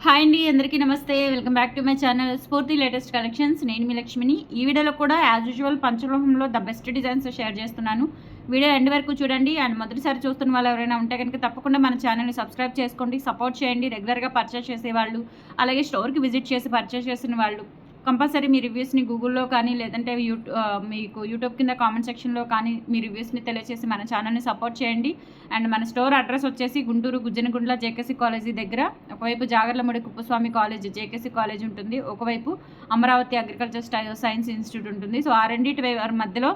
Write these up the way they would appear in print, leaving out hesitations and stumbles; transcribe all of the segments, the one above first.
Hi అండి, అందరికీ నమస్తే. Welcome back to my channel Spoorthi latest collections. నేను మీ లక్ష్మిని. ఈ వీడియోలో కూడా యాజ్ యూజువల్ పంచలోహంలో ద బెస్ట్ డిజైన్స్ షేర్ చేస్తున్నాను. వీడియో ఎండ్ వరకు చూడండి. అండ్ మొదటిసారి చూస్తున్న వాళ్ళు ఎవరైనా ఉంటే కనుక తప్పకుండా మన ఛానల్ని సబ్స్క్రైబ్ చేసుకోండి, సపోర్ట్ చేయండి. రెగ్యులర్గా పర్చేస్ చేసేవాళ్ళు, అలాగే స్టోర్కి విజిట్ చేసి పర్చేస్ చేసిన వాళ్ళు కంపల్సరీ మీ రివ్యూస్ని గూగుల్లో కానీ లేదంటే మీకు యూట్యూబ్ కింద కామెంట్ సెక్షన్లో కానీ మీ రివ్యూస్ని తెలియజేసి మన ఛానల్ని సపోర్ట్ చేయండి. అండ్ మన స్టోర్ అడ్రస్ వచ్చేసి గుంటూరు గుజ్జనగుండ్ల జేకేసీ కాలేజీ దగ్గర. ఒకవైపు Jagarlamudi Kuppuswamy college JKC college ఉంటుంది, ఒకవైపు అమరావతి అగ్రికల్చర్ సైన్స్ ఇన్స్టిట్యూట్ ఉంటుంది. సో ఆ రెండింటి మధ్యలో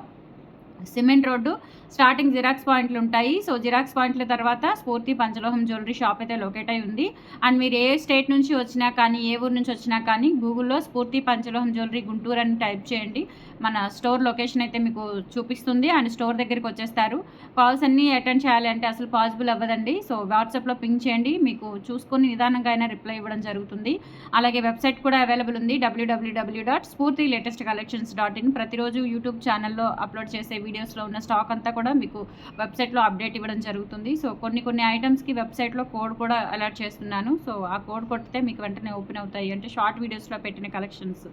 సిమెంట్ రోడ్డు స్టార్టింగ్ జిరాక్స్ పాయింట్లు ఉంటాయి. సో జిరాక్స్ పాయింట్ల తర్వాత స్ఫూర్తి పంచలోహం జ్యువెలరీ షాప్ అయితే లొకేట్ అయి ఉంది. అండ్ మీరు ఏ స్టేట్ నుంచి వచ్చినా కానీ ఏ ఊరు నుంచి వచ్చినా కానీ గూగుల్లో స్ఫూర్తి పంచలోహం జ్యువెలరీ గుంటూరు అని టైప్ చేయండి. మన స్టోర్ లొకేషన్ అయితే మీకు చూపిస్తుంది. అండ్ స్టోర్ దగ్గరికి వచ్చేస్తారు. కాల్స్ అన్నీ అటెండ్ చేయాలి అంటే అసలు పాసిబుల్ అవ్వదండి. సో వాట్సాప్లో పింక్ చేయండి, మీకు చూసుకొని నిదానంగా అయినా రిప్లై ఇవ్వడం జరుగుతుంది. అలాగే వెబ్సైట్ కూడా అవైలబుల్ ఉంది, www.spurtilatestcollections.in. ప్రతిరోజు యూట్యూబ్ ఛానల్లో అప్లోడ్ చేసే వీడియోస్లో ఉన్న స్టాక్ అంతా కూడా మీకు వెబ్సైట్లో అప్డేట్ ఇవ్వడం జరుగుతుంది. సో కొన్ని ఐటమ్స్కి వెబ్సైట్లో కోడ్ కూడా అలాట్ చేస్తున్నాను. సో ఆ కోడ్ కొడితే మీకు వెంటనే ఓపెన్ అవుతాయి. అంటే షార్ట్ వీడియోస్లో పెట్టిన కలెక్షన్స్,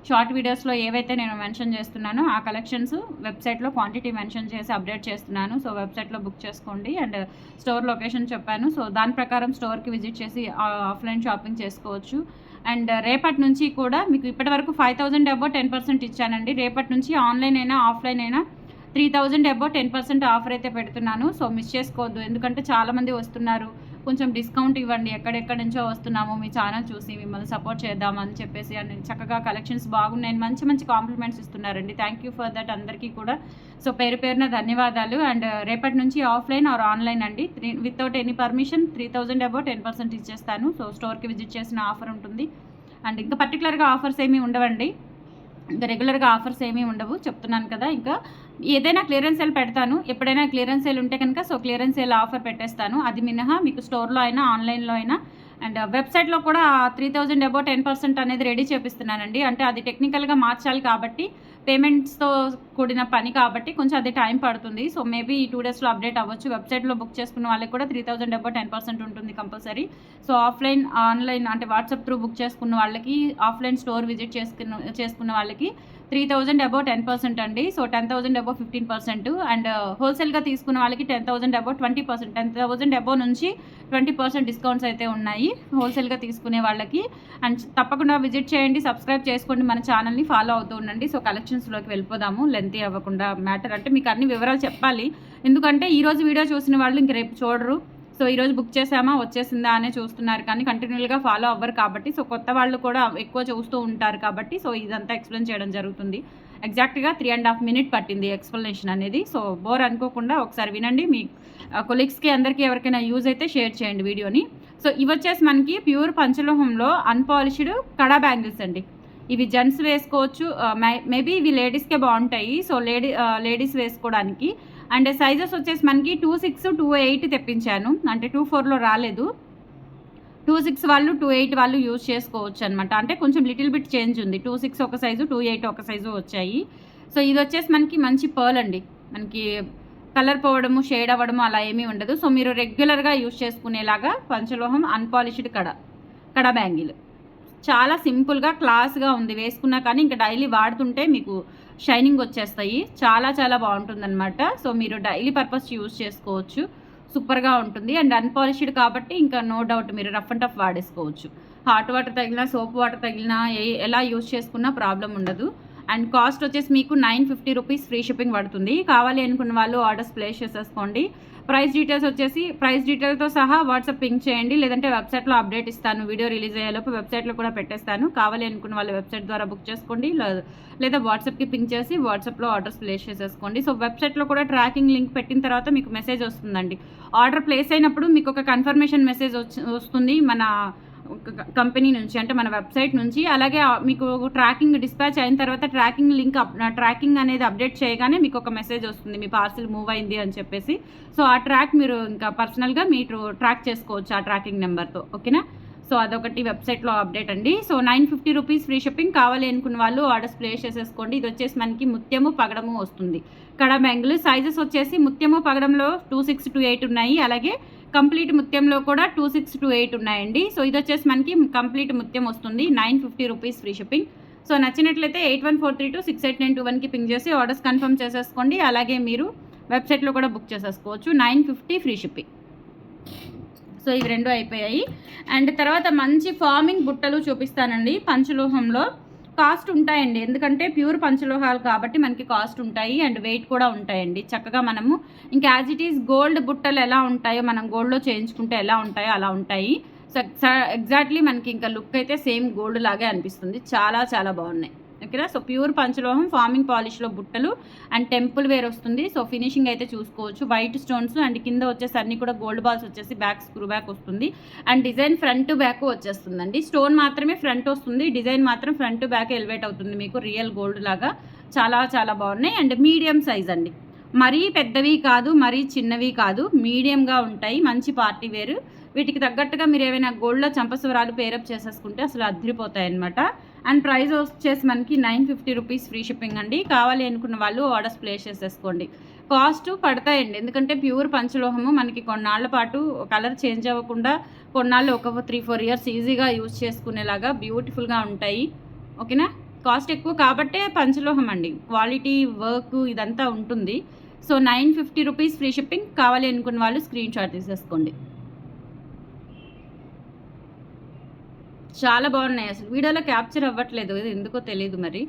షార్ట్ వీడియోస్లో ఏవైతే నేను మెన్షన్ చేస్తున్నానో ఆ కలెక్షన్స్ వెబ్సైట్లో క్వాంటిటీ మెన్షన్ చేసి అప్డేట్ చేస్తున్నాను. సో వెబ్సైట్లో బుక్ చేసుకోండి. అండ్ స్టోర్ లొకేషన్ చెప్పాను. సో దాని ప్రకారం స్టోర్కి విజిట్ చేసి ఆఫ్లైన్ షాపింగ్ చేసుకోవచ్చు. అండ్ రేపటి నుంచి కూడా మీకు ఇప్పటివరకు 5,000 అబౌవ్ 10% ఇచ్చానండి. రేపటి నుంచి ఆన్లైన్ అయినా ఆఫ్లైన్ అయినా 3,000 అబౌవ్ 10% ఆఫర్ అయితే పెడుతున్నాను. సో మిస్ చేసుకోవద్దు, ఎందుకంటే చాలామంది వస్తున్నారు. కొంచెం డిస్కౌంట్ ఇవ్వండి, ఎక్కడెక్కడి నుంచో వస్తున్నాము మీ ఛానల్ చూసి మిమ్మల్ని సపోర్ట్ చేద్దామని చెప్పేసి. అండ్ చక్కగా కలెక్షన్స్ బాగున్నాయి, మంచి కాంప్లిమెంట్స్ ఇస్తున్నారండి. థ్యాంక్ యూ ఫర్ దట్ అందరికీ కూడా. సో పేరున ధన్యవాదాలు. అండ్ రేపటి నుంచి ఆఫ్లైన్ ఆర్ ఆన్లైన్ అండి, వితౌట్ ఎనీ పర్మిషన్ 3,000 అబౌవ్ 10% ఇచ్చేస్తాను. సో స్టోర్కి విజిట్ చేసిన ఆఫర్ ఉంటుంది. అండ్ ఇంకా పర్టికులర్గా ఆఫర్స్ ఏమీ ఉండవండి, ఇంకా రెగ్యులర్గా ఆఫర్స్ ఏమీ ఉండవు, చెప్తున్నాను కదా. ఇంకా ఏదైనా క్లియరెన్స్ సేల్ పెడతాను, ఎప్పుడైనా క్లియరెన్స్ సేల్ ఉంటే కనుక సో క్లియరెన్స్ సేల్ ఆఫర్ పెట్టేస్తాను. అది మినహా మీకు స్టోర్లో అయినా ఆన్లైన్లో అయినా. అండ్ వెబ్సైట్లో కూడా 3,000 అబౌవ్ 10% అనేది రెడీ చేపిస్తున్నానండి. అంటే అది టెక్నికల్గా మార్చాలి కాబట్టి, పేమెంట్స్తో కూడిన పని కాబట్టి కొంచెం అది టైం పడుతుంది. సో మేబీ ఈ 2 డేస్లో అప్డేట్ అవ్వచ్చు. వెబ్సైట్లో బుక్ చేసుకున్న వాళ్ళకి కూడా 3,000 అబౌవ్ 10% ఉంటుంది కంపల్సరీ. సో ఆఫ్లైన్ ఆన్లైన్ అంటే వాట్సాప్ త్రూ బుక్ చేసుకున్న వాళ్ళకి, ఆఫ్లైన్ స్టోర్ విజిట్ చేసుకున్న వాళ్ళకి 3,000 అబౌవ్ 10% అండి. So 10,000 above 15%. అండ్ హోల్సేల్గా తీసుకున్న వాళ్ళకి 10,000 అబౌవ్ 20%. 10,000 అబౌవ్ నుంచి 20% డిస్కౌంట్స్ అయితే ఉన్నాయి హోల్సేల్గా తీసుకునే వాళ్ళకి. అండ్ తప్పకుండా విజిట్ చేయండి, సబ్స్క్రైబ్ చేసుకోండి, మన ఛానల్ని ఫాలో అవుతూ ఉండండి. సో కలెక్షన్స్లోకి వెళ్ళిపోదాము, లెంతీ అవ్వకుండా. మ్యాటర్ అంటే మీకు అన్ని వివరాలు చెప్పాలి, ఎందుకంటే ఈరోజు వీడియో చూసిన వాళ్ళు ఇంక రేపు చూడరు. సో ఈరోజు బుక్ చేసామా వచ్చేసిందా అనే చూస్తున్నారు కానీ కంటిన్యూగా ఫాలో అవ్వరు కాబట్టి. సో కొత్త వాళ్ళు కూడా ఎక్కువ చూస్తూ ఉంటారు కాబట్టి సో ఇదంతా ఎక్స్ప్లెయిన్ చేయడం జరుగుతుంది. ఎగ్జాక్ట్గా 3.5 minutes పట్టింది ఎక్స్ప్లెనేషన్ అనేది. సో బోర్ అనుకోకుండా ఒకసారి వినండి. మీ కొలీగ్స్కి అందరికీ ఎవరికైనా యూజ్ అయితే షేర్ చేయండి వీడియోని. సో ఇవి వచ్చేసి మనకి ప్యూర్ పంచలోహంలో అన్పాలిష్డ్ కడా బ్యాంగిల్స్ అండి. ఇవి జెంట్స్ వేసుకోవచ్చు, మేబీ ఇవి లేడీస్కే బాగుంటాయి. సో లేడీస్ వేసుకోవడానికి. అండ్ సైజెస్ వచ్చేసి మనకి 2.6, 2.8 తెప్పించాను, అంటే 2.4లో రాలేదు. 2.6 వాళ్ళు 2.8 వాళ్ళు యూజ్ చేసుకోవచ్చు అనమాట. అంటే కొంచెం లిటిల్ బిట్ చేంజ్ ఉంది. 2.6 ఒక సైజు, 2.8 ఒక సైజు వచ్చాయి. సో ఇది వచ్చేసి మనకి మంచి పర్ల్ అండి. మనకి కలర్ పోవడము, షేడ్ అవ్వడము అలా ఏమీ ఉండదు. సో మీరు రెగ్యులర్గా యూజ్ చేసుకునేలాగా పంచలోహం అన్పాలిష్డ్ కడా బ్యాంగిల్ చాలా సింపుల్గా క్లాస్గా ఉంది. వేసుకున్నా కానీ ఇంకా డైలీ వాడుతుంటే మీకు షైనింగ్ వచ్చేస్తాయి. చాలా బాగుంటుందన్నమాట. సో మీరు డైలీ పర్పస్ యూజ్ చేసుకోవచ్చు, సూపర్గా ఉంటుంది. అండ్ అన్పాలిష్డ్ కాబట్టి ఇంకా నో డౌట్ మీరు రఫ్ అండ్ టఫ్ వాడేసుకోవచ్చు. హాట్ వాటర్ తగిలినా, సోప్ వాటర్ తగిలినా ఎలా యూజ్ చేసుకున్నా ప్రాబ్లం ఉండదు. అండ్ కాస్ట్ వచ్చేసి మీకు 950 రూపీస్ ఫ్రీ షిప్పింగ్ పడుతుంది. కావాలి అనుకున్న వాళ్ళు ఆర్డర్స్ ప్లేస్ చేసేసుకోండి. ప్రైస్ డీటెయిల్తో సహా వాట్సాప్ పింక్ చేయండి, లేదంటే వెబ్సైట్లో అప్డేట్ ఇస్తాను. వీడియో రిలీజ్ అయ్యేలోపు వెబ్సైట్లో కూడా పెట్టేస్తాను. కావాలి అనుకున్న వాళ్ళు వెబ్సైట్ ద్వారా బుక్ చేసుకోండి, లేదా వాట్సాప్కి పింక్ చేసి వాట్సాప్లో ఆర్డర్స్ ప్లేస్ చేసేసుకోండి. సో వెబ్సైట్లో కూడా ట్రాకింగ్ లింక్ పెట్టిన తర్వాత మీకు మెసేజ్ వస్తుందండి. ఆర్డర్ ప్లేస్ అయినప్పుడు మీకు ఒక కన్ఫర్మేషన్ మెసేజ్ వస్తుంది మన కంపెనీ నుంచి, అంటే మన వెబ్సైట్ నుంచి. అలాగే మీకు ట్రాకింగ్ డిస్పాచ్ అయిన తర్వాత ట్రాకింగ్ అనేది అప్డేట్ చేయగానే మీకు ఒక మెసేజ్ వస్తుంది, మీ పార్సిల్ మూవ్ అయింది అని చెప్పేసి. సో ఆ ట్రాక్ మీరు ఇంకా పర్సనల్గా మీరు ట్రాక్ చేసుకోవచ్చు ఆ ట్రాకింగ్ నెంబర్తో, ఓకేనా. సో అదొకటి వెబ్సైట్లో అప్డేట్ అండి. So 950 rupees free shipping. కావాలి అనుకున్న వాళ్ళు ఆర్డర్స్ ప్లేస్ చేసేసుకోండి. ఇది వచ్చేసి మనకి ముత్యము పగడము వస్తుంది కడా బ్యాంగిల్. సైజెస్ వచ్చేసి ముత్యము పగడంలో 2.6, 2.8 ఉన్నాయి. అలాగే కంప్లీట్ ముత్యంలో కూడా 2628 ఉన్నాయండి. సో ఇది వచ్చేసి మనకి కంప్లీట్ ముత్యం వస్తుంది. 950 రూపీస్ ఫ్రీ షిప్పింగ్. సో నచ్చినట్లయితే 8143268921కి పింగ్ చేసి ఆర్డర్స్ కన్ఫర్మ్ చేసేసుకోండి. అలాగే మీరు వెబ్సైట్లో కూడా బుక్ చేసేసుకోవచ్చు. 950 ఫ్రీ షిప్పింగ్. సో ఇవి రెండు అయిపోయాయి. అండ్ తర్వాత మంచి ఫార్మింగ్ బుట్టలు చూపిస్తానండి. పంచలోహంలో కాస్ట్ ఉంటాయండి, ఎందుకంటే ప్యూర్ పంచలోహాలు కాబట్టి మనకి కాస్ట్ ఉంటాయి అండ్ వెయిట్ కూడా ఉంటాయండి. చక్కగా మనము ఇంకా యాజ్ ఇట్ ఈస్ గోల్డ్ బుట్టలు ఎలా ఉంటాయో, మనం గోల్డ్లో చేయించుకుంటే ఎలా ఉంటాయో అలా ఉంటాయి. సో ఎగ్జాక్ట్లీ మనకి ఇంకా లుక్ అయితే సేమ్ గోల్డ్ లాగే అనిపిస్తుంది. చాలా చాలా బాగున్నాయి. ఓకేనా. సో ప్యూర్ పంచలోహం ఫార్మింగ్ పాలిష్లో బుట్టలు అండ్ టెంపుల్ వేర్ వస్తుంది. సో ఫినిషింగ్ అయితే చూసుకోవచ్చు. వైట్ స్టోన్స్ అండ్ కింద వచ్చేసి అన్ని కూడా గోల్డ్ బాల్స్ వచ్చేసి బ్యాక్ స్క్రూ బ్యాక్ వస్తుంది అండ్ డిజైన్ ఫ్రంట్ బ్యాక్ వచ్చేస్తుందండి. స్టోన్ మాత్రమే ఫ్రంట్ వస్తుంది, డిజైన్ మాత్రం ఫ్రంట్ బ్యాక్ ఎలివేట్ అవుతుంది మీకు రియల్ గోల్డ్ లాగా. చాలా చాలా బాగున్నాయి అండ్ మీడియం సైజ్ అండి. మరీ పెద్దవి కాదు, మరీ చిన్నవి కాదు, మీడియంగా ఉంటాయి. మంచి పార్టీ వేరు. వీటికి తగ్గట్టుగా మీరు ఏమైనా గోల్డ్లో చంపస్వరాలు పేరప్ చేసేసుకుంటే అసలు అదిరిపోతాయి అనమాట. అండ్ ప్రైస్ వచ్చేసి మనకి 950 రూపీస్ ఫ్రీ షిప్పింగ్ అండి. కావాలి అనుకున్న వాళ్ళు ఆర్డర్స్ ప్లేస్ చేసేసుకోండి. కాస్ట్ పడతాయండి, ఎందుకంటే ప్యూర్ పంచలోహము మనకి కొన్నాళ్ళ పాటు కలర్ చేంజ్ అవ్వకుండా కొన్నాళ్ళు ఒక 3-4 ఇయర్స్ ఈజీగా యూజ్ చేసుకునేలాగా బ్యూటిఫుల్గా ఉంటాయి. ఓకేనా. కాస్ట్ ఎక్కువ కాబట్టే పంచలోహం అండి, క్వాలిటీ వర్క్ ఇదంతా ఉంటుంది. So 950 rupees free shipping. కావాలి అనుకున్న వాళ్ళు స్క్రీన్ షాట్ తీసేసుకోండి. చాలా బాగున్నాయి. అసలు వీడియోలో క్యాప్చర్ అవ్వట్లేదు, ఇది ఎందుకో తెలియదు మరి.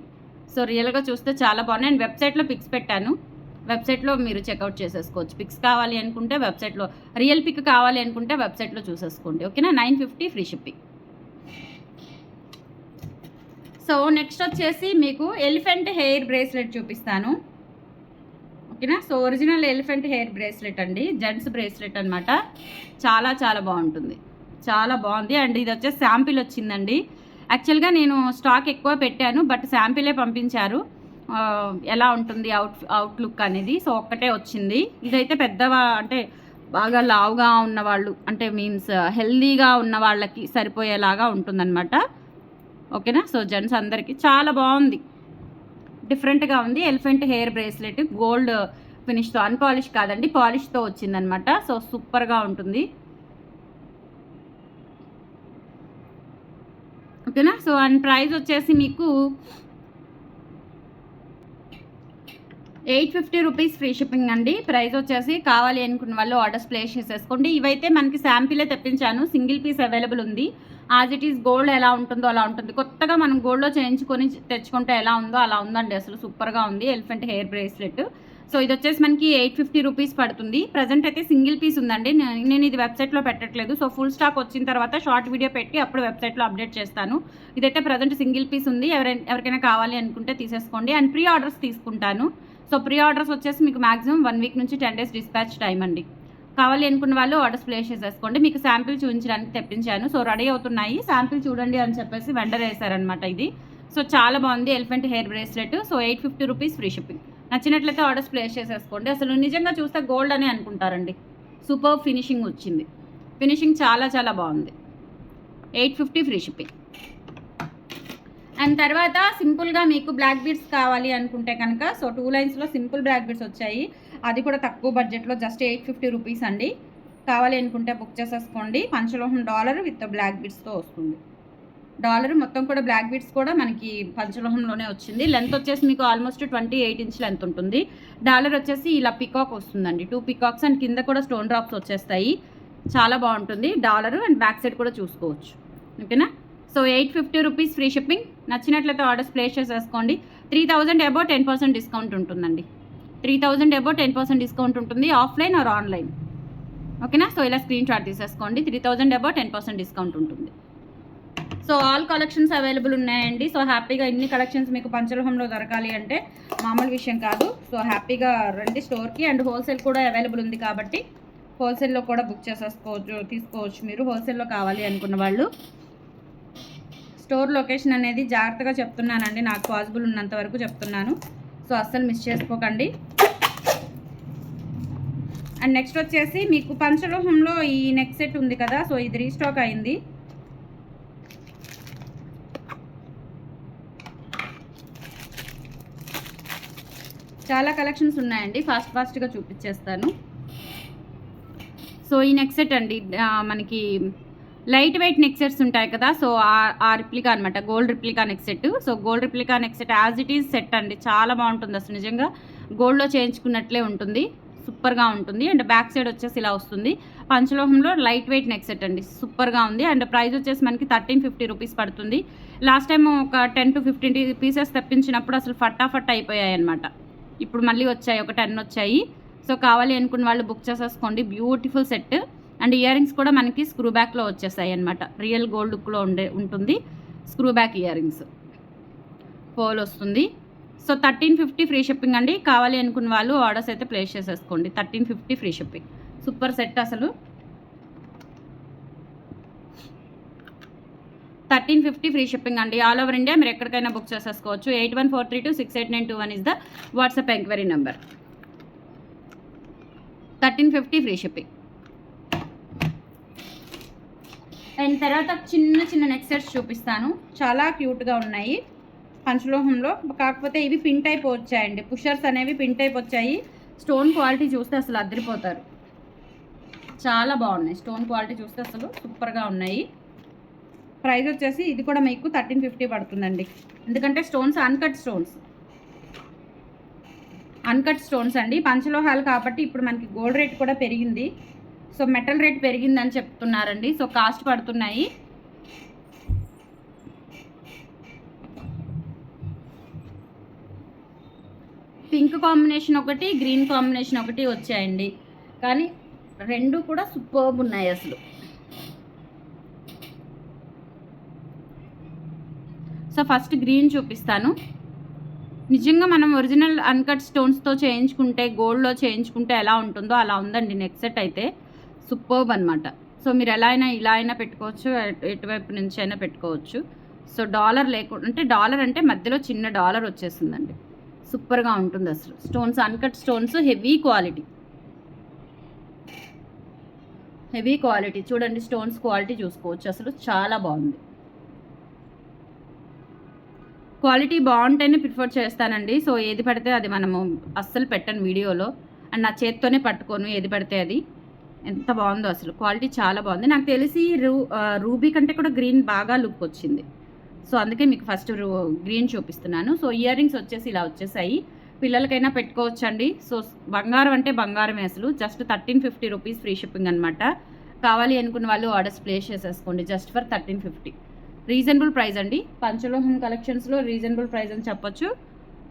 సో రియల్గా చూస్తే చాలా బాగున్నాయి. అండ్ వెబ్సైట్లో పిక్స్ పెట్టాను, వెబ్సైట్లో మీరు చెక్అవుట్ చేసేసుకోవచ్చు. పిక్స్ కావాలి అనుకుంటే వెబ్సైట్లో, రియల్ పిక్ కావాలి అనుకుంటే వెబ్సైట్లో చూసేసుకోండి. ఓకేనా. 950 ఫ్రీ షిప్పింగ్. సో నెక్స్ట్ వచ్చేసి మీకు ఎలిఫెంట్ హెయిర్ బ్రేస్లెట్ చూపిస్తాను. ఓకేనా. So original elephant hair bracelet అండి, జెంట్స్ బ్రేస్లెట్ అనమాట. చాలా చాలా బాగుంటుంది, చాలా బాగుంది. అండ్ ఇది వచ్చేసి శాంపిల్ వచ్చిందండి. యాక్చువల్గా నేను స్టాక్ ఎక్కువ పెట్టాను, బట్ శాంపిలే పంపించారు ఎలా ఉంటుంది అవుట్లుక్ అనేది. సో ఒక్కటే వచ్చింది. ఇదైతే పెద్దవా అంటే బాగా లావుగా ఉన్నవాళ్ళు, అంటే మీన్స్ హెల్దీగా ఉన్న వాళ్ళకి సరిపోయేలాగా ఉంటుందన్నమాట. ఓకేనా. సో జెంట్స్ అందరికీ చాలా బాగుంది, డిఫరెంట్గా ఉంది. ఎలిఫెంట్ హెయిర్ బ్రేస్లెట్ గోల్డ్ ఫినిష్తో, అన్పాలిష్ కాదండి, పాలిష్తో వచ్చిందనమాట. సో సూపర్గా ఉంటుంది. ఓకేనా. సో అండ్ ప్రైస్ వచ్చేసి మీకు 850 రూపీస్ ఫ్రీ షిప్పింగ్ అండి. ప్రైస్ వచ్చేసి కావాలి అనుకున్న వాళ్ళు ఆర్డర్స్ ప్లేస్ చేసేసుకోండి. ఇవైతే మనకి శాంపిలే తెప్పించాను, సింగిల్ పీస్ అవైలబుల్ ఉంది. యాజ్ ఇట్ ఈస్ గోల్డ్ ఎలా ఉంటుందో అలా ఉంటుంది. కొత్తగా మనం గోల్డ్లో చేయించుకొని తెచ్చుకుంటే ఎలా ఉందో అలా ఉందండి. అసలు సూపర్గా ఉంది ఎలిఫెంట్ హెయిర్ బ్రేస్లెట్. సో ఇది వచ్చేసి మనకి 850 రూపీస్ పడుతుంది. ప్రజెంట్ అయితే సింగిల్ పీస్ ఉందండి, నేను ఇది వెబ్సైట్లో పెట్టట్లేదు. సో ఫుల్ స్టాక్ వచ్చిన తర్వాత షార్ట్ వీడియో పెట్టి అప్పుడు వెబ్సైట్లో అప్డేట్ చేస్తాను. ఇదైతే ప్రజెంట్ సింగిల్ పీస్ ఉంది. ఎవరికైనా కావాలి అనుకుంటే తీసేసుకోండి. అండ్ ప్రీ ఆర్డర్స్ తీసుకుంటాను. సో ప్రీ ఆర్డర్స్ వచ్చేసి మీకు మాక్సిమం 1 వీక్ నుంచి 10 డేస్ డిస్పాచ్ టైం అండి. కావాలి అనుకున్న వాళ్ళు ఆర్డర్స్ ప్లేస్ చేసేసుకోండి. మీకు శాంపిల్ చూపించడానికి తెప్పించాను. సో రెడీ అవుతున్నాయి, శాంపిల్ చూడండి అని చెప్పేసి వెండర్ వేశారనమాట ఇది. సో చాలా బాగుంది elephant hair bracelet. So 850 rupees free shipping. నచ్చినట్లయితే ఆర్డర్స్ ప్లేస్ చేసేసుకోండి. అసలు నిజంగా చూస్తే గోల్డ్ అని అనుకుంటారండి. సూపర్ ఫినిషింగ్ వచ్చింది, ఫినిషింగ్ చాలా చాలా బాగుంది. 850 ఫ్రీ షిప్పింగ్. అండ్ తర్వాత సింపుల్గా మీకు బ్లాక్ బీడ్స్ కావాలి అనుకుంటే కనుక సో 2 లైన్స్లో సింపుల్ బ్లాక్ బీడ్స్ వచ్చాయి. అది కూడా తక్కువ బడ్జెట్లో జస్ట్ 850 రూపీస్ అండి. కావాలి అనుకుంటే బుక్ చేసేసుకోండి. పంచలోహం డాలర్ విత్ బ్లాక్ బీడ్స్తో వస్తుంది. డాలర్ మొత్తం కూడా బ్లాక్ బీడ్స్ కూడా మనకి పంచలోహంలోనే వచ్చింది. లెంత్ వచ్చేసి మీకు ఆల్మోస్ట్ 28 ఇంచ్ లెంత్ ఉంటుంది. డాలర్ వచ్చేసి ఇలా పికాక్ వస్తుందండి, 2 పికాక్స్ అండ్ కింద కూడా స్టోన్ డ్రాప్స్ వచ్చేస్తాయి. చాలా బాగుంటుంది డాలర్. అండ్ బ్యాక్ సైడ్ కూడా చూసుకోవచ్చు. ఓకేనా. So 850 rupees free shipping. నచ్చినట్లయితే ఆర్డర్స్ ప్లేస్ చేసేసుకోండి. 3000 అబౌవ్ 10% డిస్కౌంట్ ఉంటుందండి. 3000 అబౌవ్ 10% డిస్కౌంట్ ఉంటుంది, ఆఫ్లైన్ ఆర్ ఆన్లైన్. ఓకేనా. సో ఇలా స్క్రీన్ షాట్ తీసేసుకోండి. 3000 అబౌవ్ 10% డిస్కౌంట్ ఉంటుంది. సో ఆల్ కలెక్షన్స్ అవైలబుల్ ఉన్నాయండి. సో హ్యాపీగా ఇన్ని కలెక్షన్స్ మీకు పంచలోహంలో దొరకాలి అంటే మామూలు విషయం కాదు. సో హ్యాపీగా రండి స్టోర్కి. అండ్ హోల్సేల్ కూడా అవైలబుల్ ఉంది కాబట్టి హోల్సేల్లో కూడా బుక్ చేసేసుకోవచ్చు, తీసుకోవచ్చు మీరు హోల్సేల్లో కావాలి అనుకున్న వాళ్ళు. స్టోర్ లొకేషన్ అనేది జాగ్రత్తగా చెప్తున్నానండి, నాకు పాసిబుల్ ఉన్నంత వరకు చెప్తున్నాను. సో అస్సలు మిస్ చేసుకోకండి. అండ్ నెక్స్ట్ వచ్చేసి మీకు పంచలోహంలో ఈ నెక్ సెట్ ఉంది కదా, సో ఇది రీస్టాక్ అయింది. చాలా కలెక్షన్స్ ఉన్నాయండి, ఫాస్ట్గా చూపించేస్తాను. సో ఈ నెక్ సెట్ అండి మనకి లైట్ వెయిట్ నెక్ సెట్స్ ఉంటాయి కదా, సో ఆ రిప్లికా అనమాట, gold replica neck set. So gold replica neck set as it is set అండి, చాలా బాగుంటుంది అసలు, నిజంగా గోల్డ్లో చేయించుకున్నట్లే ఉంటుంది, సూపర్గా ఉంటుంది. అండ్ బ్యాక్ సైడ్ వచ్చేసి ఇలా వస్తుంది, పంచలోహంలో లైట్ వెయిట్ నెక్ సెట్ అండి, సూపర్గా ఉంది. అండ్ ప్రైస్ వచ్చేసి మనకి 1350 రూపీస్ పడుతుంది. లాస్ట్ టైం ఒక 10 to 15 పీసెస్ తెప్పించినప్పుడు అసలు ఫటాఫట్ అయిపోయాయి అనమాట. ఇప్పుడు మళ్ళీ వచ్చాయి, ఒక 10 వచ్చాయి. సో కావాలి అనుకున్న వాళ్ళు బుక్ చేసేసుకోండి, beautiful set. And ear rings కూడా మనకి స్క్రూ బ్యాక్లో వచ్చేసాయి అనమాట, రియల్ గోల్డ్ లుక్లో ఉంటుంది. స్క్రూ బ్యాక్ ఇయర్ రింగ్స్ పోల్ వస్తుంది. సో 1350 ఫ్రీ షిప్పింగ్ అండి. కావాలి అనుకున్న వాళ్ళు ఆర్డర్స్ అయితే ప్లేస్ చేసేసుకోండి. 1350 ఫ్రీ షిప్పింగ్, సూపర్ సెట్ అసలు. 1350 ఫ్రీ షిప్పింగ్ అండి, ఆల్ ఓవర్ ఇండియా మీరు ఎక్కడికైనా బుక్ చేసేసుకోవచ్చు. 8143268921 is the WhatsApp enquiry number. 1350 free shipping. And తర్వాత చిన్న చిన్న నెక్ సెట్స్ చూపిస్తాను, చాలా క్యూట్గా ఉన్నాయి పంచలోహంలో. కాకపోతే ఇవి పిన్ టైప్ వచ్చాయండి, పుషర్స్ అనేవి పిన్ టైప్ వచ్చాయి. స్టోన్ క్వాలిటీ చూస్తే అసలు అదిరిపోతారు, చాలా బాగున్నాయి. స్టోన్ క్వాలిటీ చూస్తే అసలు సూపర్గా ఉన్నాయి. ప్రైస్ వచ్చేసి ఇది కూడా మీకు 1350 పడుతుందండి, ఎందుకంటే స్టోన్స్ అన్కట్ స్టోన్స్ అండి. పంచలోహాలు కాబట్టి ఇప్పుడు మనకి గోల్డ్ రేట్ కూడా పెరిగింది, సో మెటల్ రేట్ పెరిగిందని చెప్తున్నారండి. సో కాస్ట్ పడుతున్నాయి. పింక్ కాంబినేషన్ ఒకటి, గ్రీన్ కాంబినేషన్ ఒకటి వచ్చాయండి, కానీ రెండు కూడా సూపర్బ్ ఉన్నాయి అసలు. సో ఫస్ట్ గ్రీన్ చూపిస్తాను. నిజంగా మనం ఒరిజినల్ అన్కట్ స్టోన్స్తో చేయించుకుంటే, గోల్డ్లో చేయించుకుంటే ఎలా ఉంటుందో అలా ఉందండి నెక్ సెట్ అయితే, సూపర్బ్ అనమాట. సో మీరు ఎలా అయినా ఇలా అయినా పెట్టుకోవచ్చు, ఎటువైపు నుంచి అయినా పెట్టుకోవచ్చు. సో డాలర్ లేకుండా, అంటే డాలర్ అంటే మధ్యలో చిన్న డాలర్ వచ్చేసిందండి, సూపర్గా ఉంటుంది అసలు. Stones uncut stones, heavy quality చూడండి, స్టోన్స్ క్వాలిటీ చూసుకోవచ్చు అసలు, చాలా బాగుంది. క్వాలిటీ బాగుంటేనే ప్రిఫర్ చేస్తానండి. సో ఏది పడితే అది మనము అస్సలు పెట్టను వీడియోలో, అండ్ నా చేత్తోనే పట్టుకోను ఏది పడితే అది. ఎంత బాగుందో అసలు, క్వాలిటీ చాలా బాగుంది. నాకు తెలిసి రూబీ కంటే కూడా గ్రీన్ బాగా లుక్ వచ్చింది, సో అందుకే మీకు ఫస్ట్ గ్రీన్ చూపిస్తున్నాను. సో ఇయర్ రింగ్స్ వచ్చేసి ఇలా వచ్చేసాయి, పిల్లలకైనా పెట్టుకోవచ్చండి. సో బంగారం అంటే బంగారమే అసలు. జస్ట్ 1350 రూపీస్ ఫ్రీ షిప్పింగ్ అనమాట. కావాలి అనుకున్న వాళ్ళు ఆర్డర్స్ ప్లేస్ చేసేసుకోండి, జస్ట్ ఫర్ 1350. రీజనబుల్ ప్రైస్ అండి, పంచలోహం కలెక్షన్స్లో రీజనబుల్ ప్రైస్ అని చెప్పొచ్చు.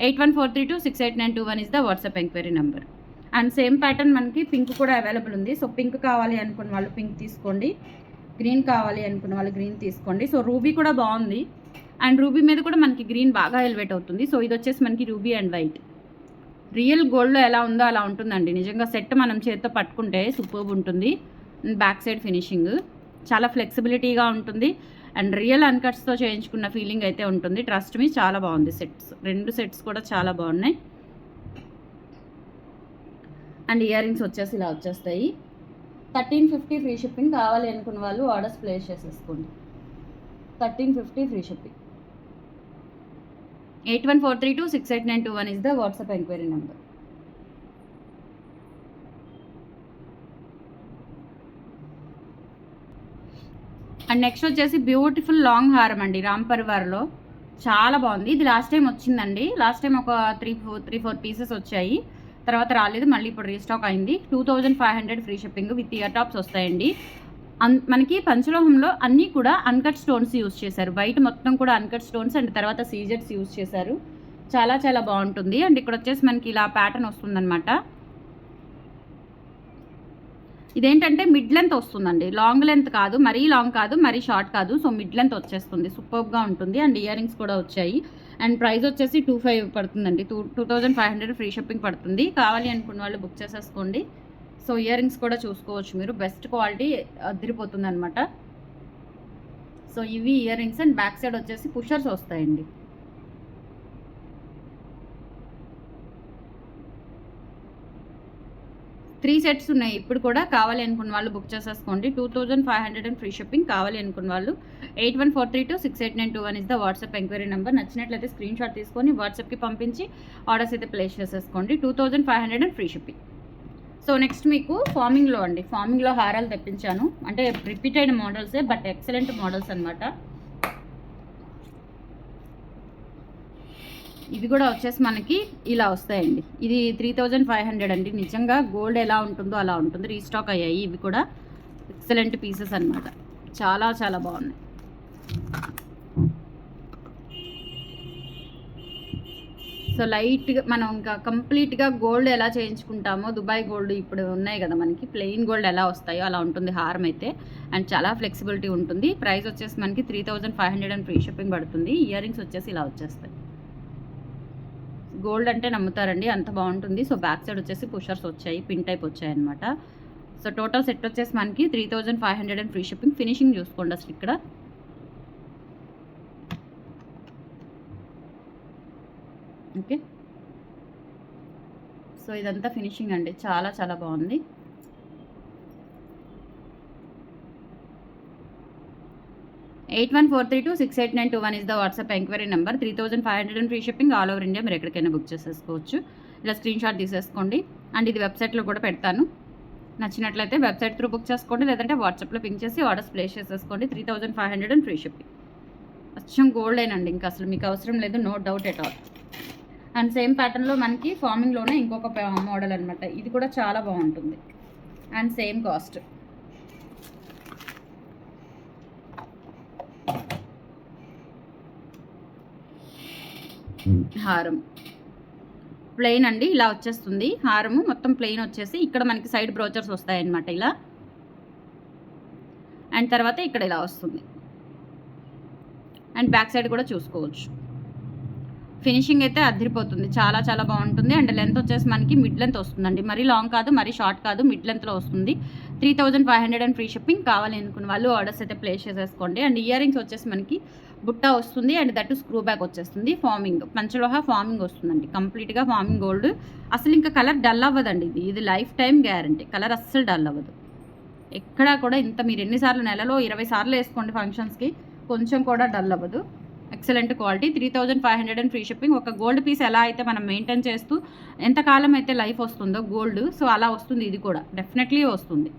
8143268921 is the WhatsApp enquiry number. And same pattern మనకి పింక్ కూడా అవైలబుల్ ఉంది. సో పింక్ కావాలి అనుకున్న వాళ్ళు పింక్ తీసుకోండి, గ్రీన్ కావాలి అనుకున్న వాళ్ళు గ్రీన్ తీసుకోండి. సో రూబీ కూడా బాగుంది, అండ్ రూబీ మీద కూడా మనకి గ్రీన్ బాగా ఎలివేట్ అవుతుంది. సో ఇది వచ్చేసి మనకి రూబీ అండ్ వైట్, రియల్ గోల్డ్లో ఎలా ఉందో అలా ఉంటుందండి. నిజంగా సెట్ మనం చేతితో పట్టుకుంటే సూపర్బ్ ఉంటుంది. బ్యాక్ సైడ్ ఫినిషింగ్ చాలా ఫ్లెక్సిబిలిటీగా ఉంటుంది, అండ్ రియల్ అన్కట్స్తో చేయించుకున్న ఫీలింగ్ అయితే ఉంటుంది. ట్రస్ట్ మీ, చాలా బాగుంది సెట్స్, రెండు సెట్స్ కూడా చాలా బాగున్నాయి. అండ్ ఇయర్ రింగ్స్ వచ్చేసి ఇలా వచ్చేస్తాయి. 1350 ఫ్రీ షిప్పింగ్. కావాలి అనుకున్న వాళ్ళు ఆర్డర్స్ ప్లేస్ చేసేసుకోండి. 1350 free shipping. 8143268921 is the WhatsApp enquiry number. And next వచ్చేసి బ్యూటిఫుల్ లాంగ్ హారం అండి, రామ్ పరివార్లో, చాలా బాగుంది. ఇది లాస్ట్ టైం వచ్చిందండి, లాస్ట్ టైం ఒక 3-4 పీసెస్ వచ్చాయి, తర్వాత రాలేదు, మళ్ళీ ఇప్పుడు రీస్టాక్ అయింది. 2500 free shipping with ear tops వస్తాయండి. మనకి పంచలోహంలో అన్నీ కూడా అన్కట్ స్టోన్స్ యూజ్ చేశారు, బయట మొత్తం కూడా అన్కట్ స్టోన్స్, అండ్ తర్వాత సీజెట్స్ యూజ్ చేశారు, చాలా చాలా బాగుంటుంది. అండ్ ఇక్కడ వచ్చేసి మనకి ఇలా ప్యాటర్న్ వస్తుందన్నమాట. ఇదేంటంటే మిడ్ లెంత్ వస్తుందండి, లాంగ్ లెంత్ కాదు, మరీ లాంగ్ కాదు, మరీ షార్ట్ కాదు. సో మిడ్ లెంత్ వచ్చేస్తుంది, సూపర్గా ఉంటుంది. అండ్ ఇయర్ రింగ్స్ కూడా వచ్చాయి. అండ్ ప్రైస్ వచ్చేసి 2500 పడుతుందండి, 2500 ఫ్రీ షిప్పింగ్ పడుతుంది. కావాలి అనుకున్న వాళ్ళు బుక్ చేసేసుకోండి. సో ఇయర్ రింగ్స్ కూడా చూసుకోవచ్చు మీరు, బెస్ట్ క్వాలిటీ, అదిరిపోతుంది అనమాట. సో ఇవి ear rings. And back side వచ్చేసి పుషర్స్ వస్తాయండి. త్రీ సెట్స్ ఉన్నాయి ఇప్పుడు కూడా. కావాలి అనుకున్న వాళ్ళు బుక్ చేసేసుకోండి. 2500 ఫ్రీ షిప్పింగ్. కావాలి అనుకున్న వాళ్ళు 8143268921 is the WhatsApp enquiry number. నచ్చినట్లయితే స్క్రీన్ షాట్ తీసుకొని వాట్సాప్కి పంపించి ఆర్డర్స్ అయితే ప్లేస్ చేసేసుకోండి. 2500 ఫ్రీ షిప్పింగ్. సో నెక్స్ట్ మీకు ఫార్మింగ్లో అండి, ఫార్మింగ్లో హారాలు తెప్పించాను. అంటే రిపీటెడ్ మోడల్సే బట్ ఎక్సలెంట్ మోడల్స్ అనమాట. ఇవి కూడా వచ్చేసి మనకి ఇలా వస్తాయండి. ఇది 3500 అండి. నిజంగా గోల్డ్ ఎలా ఉంటుందో అలా ఉంటుంది. రీస్టాక్ అయ్యాయి ఇవి కూడా. ఎక్సలెంట్ పీసెస్ అనమాట. చాలా చాలా బాగున్నాయి. సో లైట్గా మనం ఇంకా కంప్లీట్గా గోల్డ్ ఎలా చేయించుకుంటామో, దుబాయ్ గోల్డ్ ఇప్పుడు ఉన్నాయి కదా మనకి, ప్లెయిన్ గోల్డ్ ఎలా వస్తాయో అలా ఉంటుంది హారం అయితే. అండ్ చాలా ఫ్లెక్సిబిలిటీ ఉంటుంది. ప్రైస్ వచ్చేసి మనకి 3500 అండ్ ఫ్రీ షిప్పింగ్ పడుతుంది. ఇయర్ రింగ్స్ వచ్చేసి ఇలా వచ్చేస్తాయి. గోల్డ్ అంటే నమ్ముతారండి, అంత బాగుంటుంది. సో బ్యాక్ సైడ్ వచ్చేసి పుషర్స్ వచ్చాయి, పిన్ టైప్ వచ్చాయి అనమాట. సో టోటల్ సెట్ వచ్చేసి మనకి 3500 అండ్ ఫ్రీ షిప్పింగ్. ఫినిషింగ్ చూసుకోండి అసలు ఇక్కడ. ఓకే, సో ఇదంతా ఫినిషింగ్ అండి. చాలా చాలా బాగుంది. (8143268921) is the WhatsApp enquiry number. 3500 and free shipping all over India. మీరు ఎక్కడికైనా బుక్ చేసేసుకోవచ్చు. ఇలా స్క్రీన్ షాట్ తీసేసుకోండి. అండ్ ఇది వెబ్సైట్లో కూడా పెడతాను. నచ్చినట్లయితే వెబ్సైట్ త్రూ బుక్ చేసుకోండి, లేదంటే వాట్సాప్లో పింక్ చేసి ఆర్డర్స్ ప్లేస్ చేసేసుకోండి. 3500 అండ్ ఫ్రీ షిప్పింగ్. అచ్చం గోల్డ్ అయినండి, ఇంకా అసలు మీకు అవసరం లేదు, no doubt at all. And same ప్యాటర్న్లో మనకి ఫార్మింగ్లోనే ఇంకొక మోడల్ అనమాట. ఇది కూడా చాలా బాగుంటుంది అండ్ సేమ్ కాస్ట్. హారం ప్లెయిన్ అండి, ఇలా వచ్చేస్తుంది హారము మొత్తం ప్లెయిన్ వచ్చేసి. ఇక్కడ మనకి సైడ్ బ్రోచర్స్ వస్తాయన్నమాట ఇలా. అండ్ తర్వాత ఇక్కడ ఇలా వస్తుంది. అండ్ బ్యాక్ సైడ్ కూడా చూసుకోవచ్చు. ఫినిషింగ్ అయితే అదిరిపోతుంది, చాలా చాలా బాగుంటుంది. అండ్ లెంత్ వచ్చేసి మనకి మిడ్ లెంత్ వస్తుందండి. మరీ లాంగ్ కాదు, మరీ షార్ట్ కాదు, మిడ్ లెంత్లో వస్తుంది. 3500 అండ్ ఫ్రీ షిప్పింగ్. కావాలి అనుకున్న వాళ్ళు ఆర్డర్స్ అయితే ప్లేస్ చేసేసుకోండి. అండ్ ఇయర్ రింగ్స్ వచ్చేసి మనకి బుట్ట వస్తుంది. అండ్ దట్ స్క్రూ బ్యాక్ వచ్చేస్తుంది. ఫార్మింగ్ పంచలోహ ఫార్మింగ్ వస్తుందండి, కంప్లీట్గా ఫార్మింగ్ గోల్డ్. అసలు ఇంకా కలర్ డల్ అవ్వదండి. ఇది లైఫ్ టైం గ్యారంటీ, కలర్ అస్సలు డల్ అవ్వదు ఎక్కడా కూడా. ఇంత మీరు ఎన్నిసార్లు, నెలలో 20 సార్లు వేసుకోండి ఫంక్షన్స్కి, కొంచెం కూడా డల్ అవ్వదు. Excellent quality. 3500 and free shipping. ఒక గోల్డ్ పీస్ ఎలా అయితే మనం మెయింటైన్ చేస్తూ ఎంతకాలం అయితే లైఫ్ వస్తుందో గోల్డ్, సో అలా వస్తుంది ఇది కూడా, డెఫినెట్లీ వస్తుంది.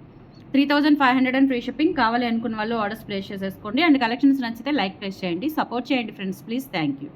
3500 అండ్ ఫ్రీ షిప్పింగ్. కావాలి అనుకున్న వాళ్ళు ఆర్డర్స్ ప్లేస్ చేసేసుకోండి. అండ్ కలెక్షన్స్ నచ్చితే లైక్ ప్లేస్ చేయండి, సపోర్ట్ చేయండి ఫ్రెండ్స్ ప్లీజ్. Thank you.